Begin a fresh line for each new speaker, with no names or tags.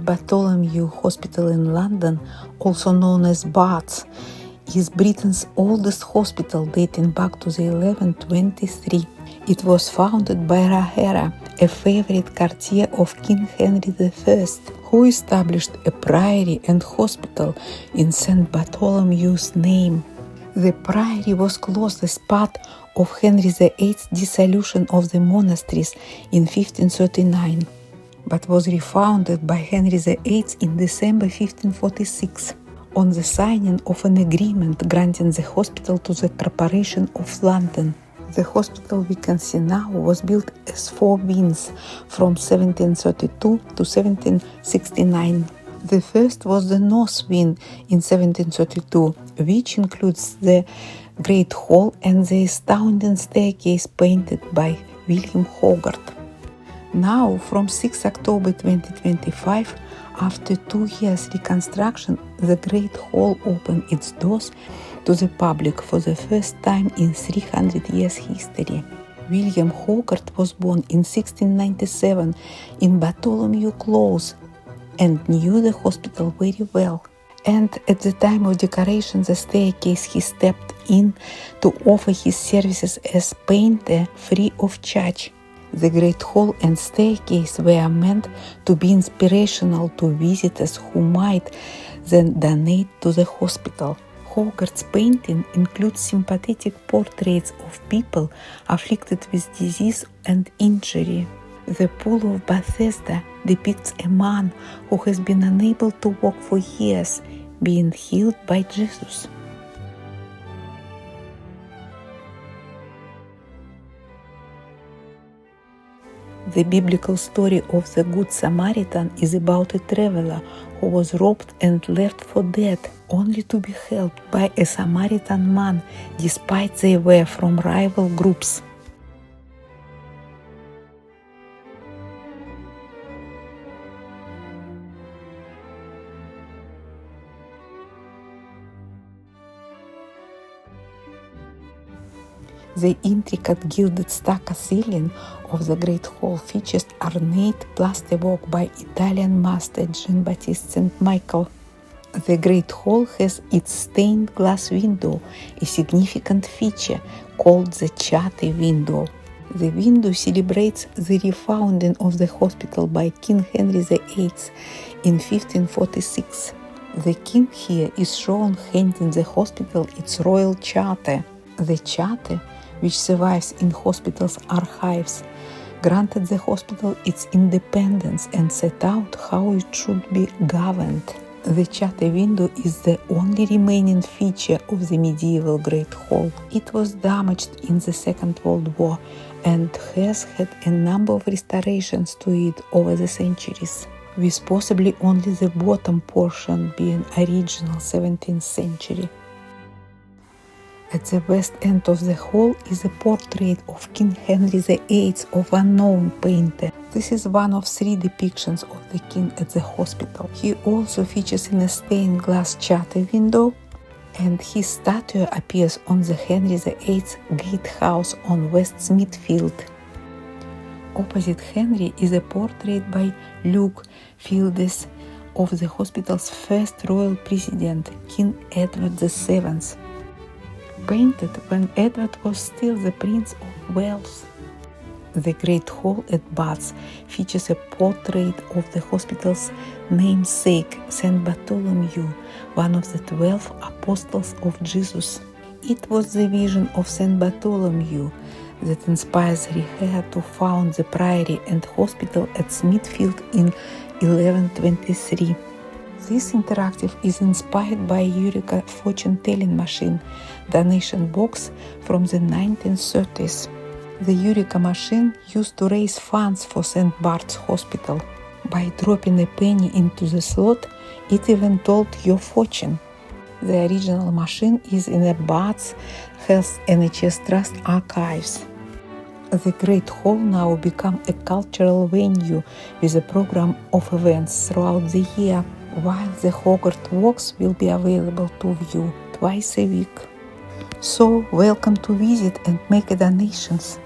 St. Bartholomew Hospital in London, also known as Barts, is Britain's oldest hospital dating back to the 1123. It was founded by Rahera, a favorite courtier of King Henry I, who established a priory and hospital in St. Bartholomew's name. The priory was closed as part of Henry VIII's dissolution of the monasteries in 1539, but was refounded by Henry VIII in December 1546 on the signing of an agreement granting the hospital to the Corporation of London. The hospital we can see now was built as 4 wings from 1732 to 1769. The first was the North Wing in 1732, which includes the Great Hall and the astounding staircase painted by William Hogarth. Now, from 6 October 2025, after 2 years reconstruction, the Great Hall opened its doors to the public for the first time in 300 years history. William Hogarth was born in 1697 in Bartholomew Close and knew the hospital very well. And at the time of decoration the staircase he stepped in to offer his services as painter free of charge. The Great Hall and staircase were meant to be inspirational to visitors who might then donate to the hospital. Hogarth's painting includes sympathetic portraits of people afflicted with disease and injury. The Pool of Bethesda depicts a man who has been unable to walk for years, being healed by Jesus. The biblical story of the Good Samaritan is about a traveler who was robbed and left for dead, only to be helped by a Samaritan man, despite they were from rival groups. The intricate gilded stucco ceiling of the Great Hall features ornate plasterwork by Italian master Jean-Baptiste St. Michael. The Great Hall has its stained glass window, a significant feature called the Charter window. The window celebrates the refounding of the hospital by King Henry VIII in 1546. The king here is shown handing the hospital its royal charter. The charter, which survives in hospital's archives, granted the hospital its independence and set out how it should be governed. The charter window is the only remaining feature of the medieval Great Hall. It was damaged in the Second World War and has had a number of restorations to it over the centuries, with possibly only the bottom portion being original 17th century. At the west end of the hall is a portrait of King Henry VIII of unknown painter. This is one of 3 depictions of the king at the hospital. He also features in a stained glass charter window, and his statue appears on the Henry VIII gatehouse on West Smithfield. Opposite Henry is a portrait by Luke Fildes of the hospital's first royal president, King Edward VII, painted when Edward was still the Prince of Wales. The Great Hall at Barts features a portrait of the hospital's namesake, St. Bartholomew, one of the 12 apostles of Jesus. It was the vision of St. Bartholomew that inspired Rahera to found the priory and hospital at Smithfield in 1123. This interactive is inspired by Eureka fortune-telling machine donation box from the 1930s. The Eureka machine used to raise funds for St. Barts Hospital. By dropping a penny into the slot, it even told your fortune. The original machine is in the Barts Health NHS Trust archives. The Great Hall now become a cultural venue with a program of events throughout the year, while the Hogarth Walks will be available to view twice a week. So, welcome to visit and make donations.